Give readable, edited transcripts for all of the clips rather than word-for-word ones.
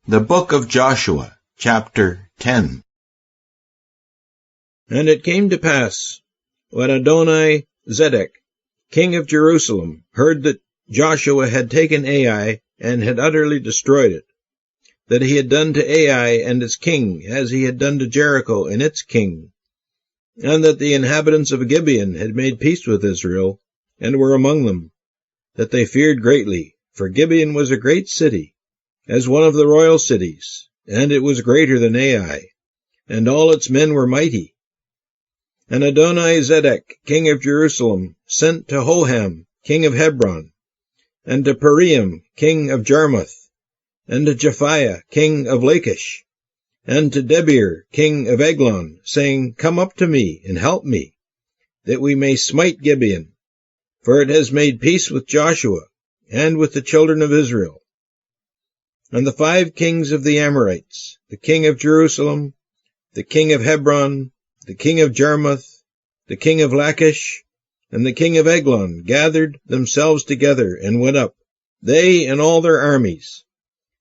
The Book of Joshua, chapter 10. And it came to pass, when Adoni-Zedek, king of Jerusalem, heard that Joshua had taken Ai and had utterly destroyed it, that he had done to Ai and its king as he had done to Jericho and its king, and that the inhabitants of Gibeon had made peace with Israel, and were among them, that they feared greatly, for Gibeon was a great city, as one of the royal cities, and it was greater than Ai, and all its men were mighty. And Adoni-Zedek, king of Jerusalem, sent to Hoham, king of Hebron, and to Pareem, king of Jarmuth, and to Japhiah, king of Lachish, and to Debir, king of Eglon, saying, Come up to me, and help me, that we may smite Gibeon, for it has made peace with Joshua, and with the children of Israel. And the 5 kings of the Amorites, the king of Jerusalem, the king of Hebron, the king of Jarmuth, the king of Lachish, and the king of Eglon, gathered themselves together and went up, they and all their armies,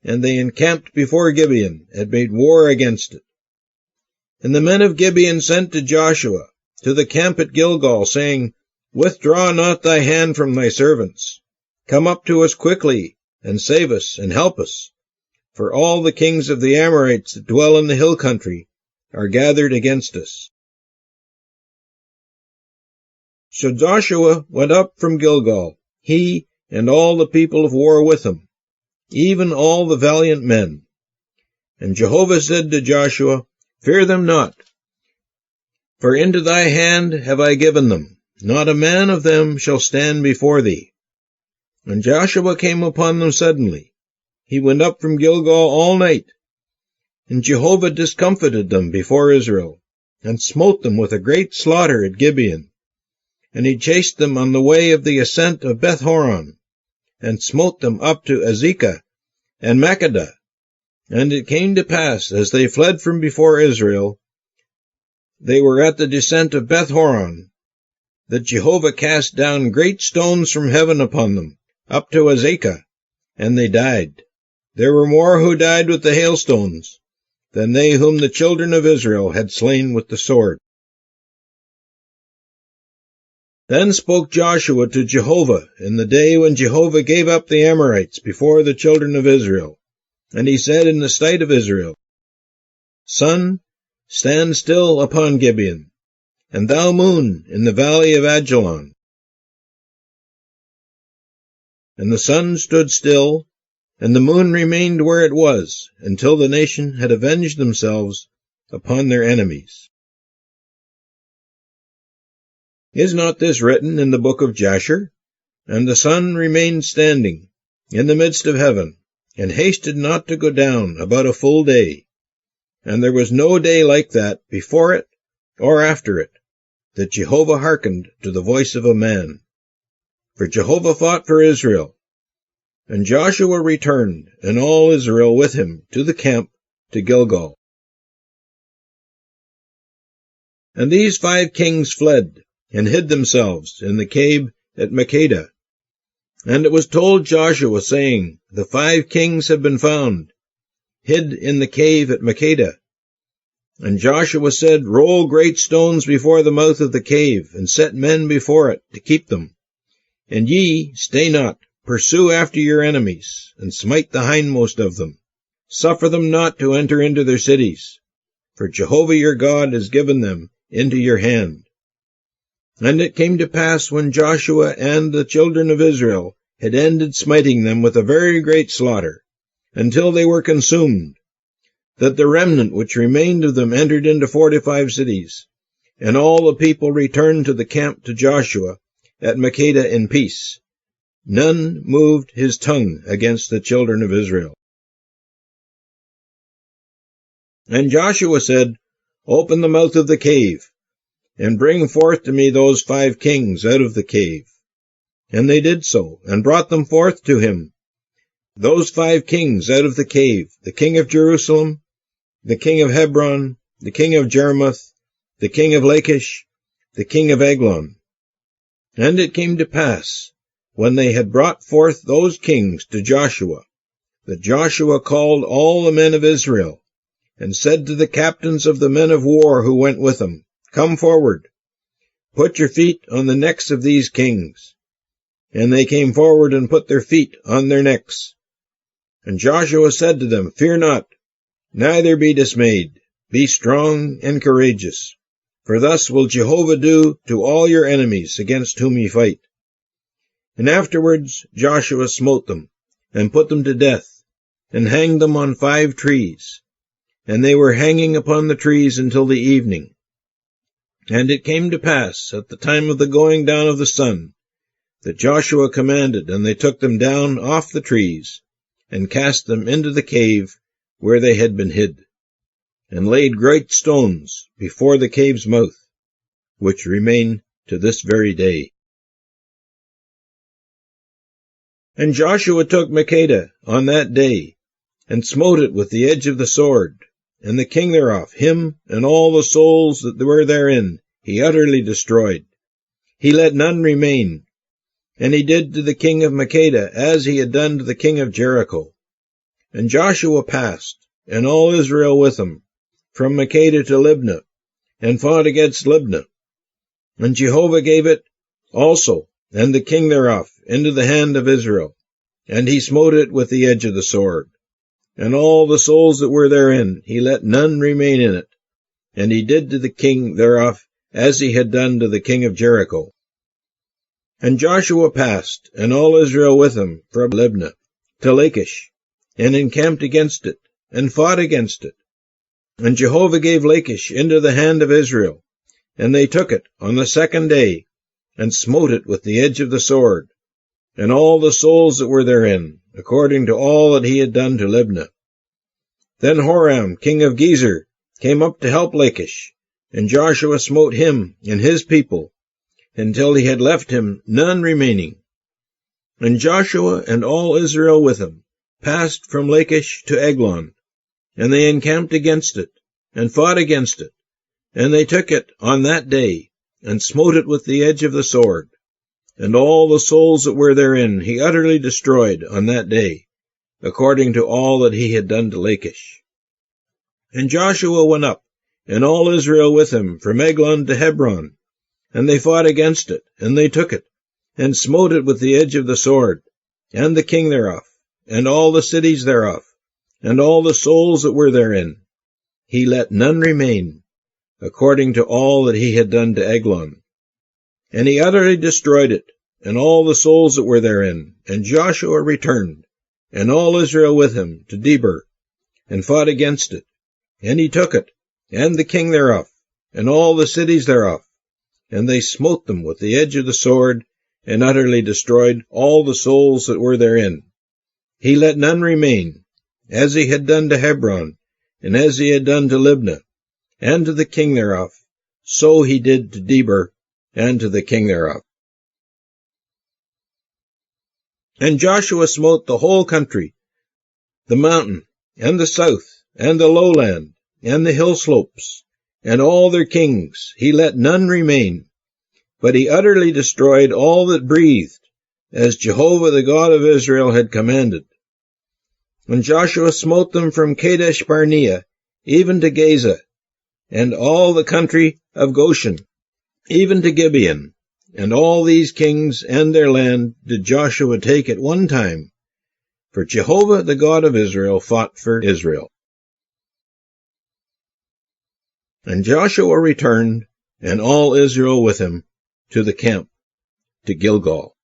and they encamped before Gibeon, and made war against it. And the men of Gibeon sent to Joshua, to the camp at Gilgal, saying, Withdraw not thy hand from thy servants. Come up to us quickly, and save us, and help us. For all the kings of the Amorites that dwell in the hill country are gathered against us. So Joshua went up from Gilgal, he and all the people of war with him, even all the valiant men. And Jehovah said to Joshua, Fear them not, for into thy hand have I given them. Not a man of them shall stand before thee. And Joshua came upon them suddenly. He went up from Gilgal all night, and Jehovah discomfited them before Israel, and smote them with a great slaughter at Gibeon. And he chased them on the way of the ascent of Beth-horon, and smote them up to Azekah and Makkedah. And it came to pass, as they fled from before Israel, they were at the descent of Beth-horon, that Jehovah cast down great stones from heaven upon them, up to Azekah, and they died. There were more who died with the hailstones than they whom the children of Israel had slain with the sword. Then spoke Joshua to Jehovah in the day when Jehovah gave up the Amorites before the children of Israel. And he said in the sight of Israel, Sun, stand still upon Gibeon, and thou moon in the valley of Ajalon. And the sun stood still, and the moon remained where it was, until the nation had avenged themselves upon their enemies. Is not this written in the book of Jasher? And the sun remained standing in the midst of heaven, and hasted not to go down about a full day. And there was no day like that before it or after it, that Jehovah hearkened to the voice of a man. For Jehovah fought for Israel. And Joshua returned, and all Israel with him, to the camp to Gilgal. And these 5 kings fled, and hid themselves in the cave at Makkedah. And it was told Joshua, saying, The 5 kings have been found, hid in the cave at Makkedah. And Joshua said, Roll great stones before the mouth of the cave, and set men before it to keep them. And ye stay not. Pursue after your enemies, and smite the hindmost of them. Suffer them not to enter into their cities, for Jehovah your God has given them into your hand. And it came to pass, when Joshua and the children of Israel had ended smiting them with a very great slaughter, until they were consumed, that the remnant which remained of them entered into 45 cities, and all the people returned to the camp to Joshua at Makkedah in peace. None moved his tongue against the children of Israel. And Joshua said, Open the mouth of the cave, and bring forth to me those 5 kings out of the cave. And they did so, and brought them forth to him, those 5 kings out of the cave, the king of Jerusalem, the king of Hebron, the king of Jarmuth, the king of Lachish, the king of Eglon. And it came to pass, when they had brought forth those kings to Joshua, that Joshua called all the men of Israel, and said to the captains of the men of war who went with him, "Come forward, put your feet on the necks of these kings." And they came forward and put their feet on their necks. And Joshua said to them, "Fear not, neither be dismayed. Be strong and courageous, for thus will Jehovah do to all your enemies against whom ye fight." And afterwards Joshua smote them, and put them to death, and hanged them on 5 trees. And they were hanging upon the trees until the evening. And it came to pass, at the time of the going down of the sun, that Joshua commanded, and they took them down off the trees, and cast them into the cave where they had been hid, and laid great stones before the cave's mouth, which remain to this very day. And Joshua took Makkedah on that day, and smote it with the edge of the sword, and the king thereof, him and all the souls that were therein, he utterly destroyed. He let none remain. And he did to the king of Makkedah as he had done to the king of Jericho. And Joshua passed, and all Israel with him, from Makkedah to Libnah, and fought against Libnah. And Jehovah gave it also, and the king thereof, into the hand of Israel, and he smote it with the edge of the sword. And all the souls that were therein, he let none remain in it. And he did to the king thereof as he had done to the king of Jericho. And Joshua passed, and all Israel with him, from Libnah to Lachish, and encamped against it, and fought against it. And Jehovah gave Lachish into the hand of Israel, and they took it on the 2nd day, and smote it with the edge of the sword, and all the souls that were therein, according to all that he had done to Libnah. Then Horam, king of Gezer, came up to help Lachish, and Joshua smote him and his people, until he had left him none remaining. And Joshua and all Israel with him passed from Lachish to Eglon, and they encamped against it, and fought against it, and they took it on that day, and smote it with the edge of the sword, and all the souls that were therein he utterly destroyed on that day, according to all that he had done to Lachish. And Joshua went up, and all Israel with him, from Eglon to Hebron, and they fought against it, and they took it, and smote it with the edge of the sword, and the king thereof, and all the cities thereof, and all the souls that were therein. He let none remain, according to all that he had done to Eglon. And he utterly destroyed it, and all the souls that were therein. And Joshua returned, and all Israel with him, to Debir, and fought against it. And he took it, and the king thereof, and all the cities thereof. And they smote them with the edge of the sword, and utterly destroyed all the souls that were therein. He let none remain, as he had done to Hebron, and as he had done to Libnah, and to the king thereof, so he did to Debir, and to the king thereof. And Joshua smote the whole country, the mountain, and the south, and the lowland, and the hill slopes, and all their kings. He let none remain, but he utterly destroyed all that breathed, as Jehovah the God of Israel had commanded. And Joshua smote them from Kadesh Barnea, even to Gaza, and all the country of Goshen, even to Gibeon. And all these kings and their land did Joshua take at one time, for Jehovah the God of Israel fought for Israel. And Joshua returned, and all Israel with him, to the camp, to Gilgal.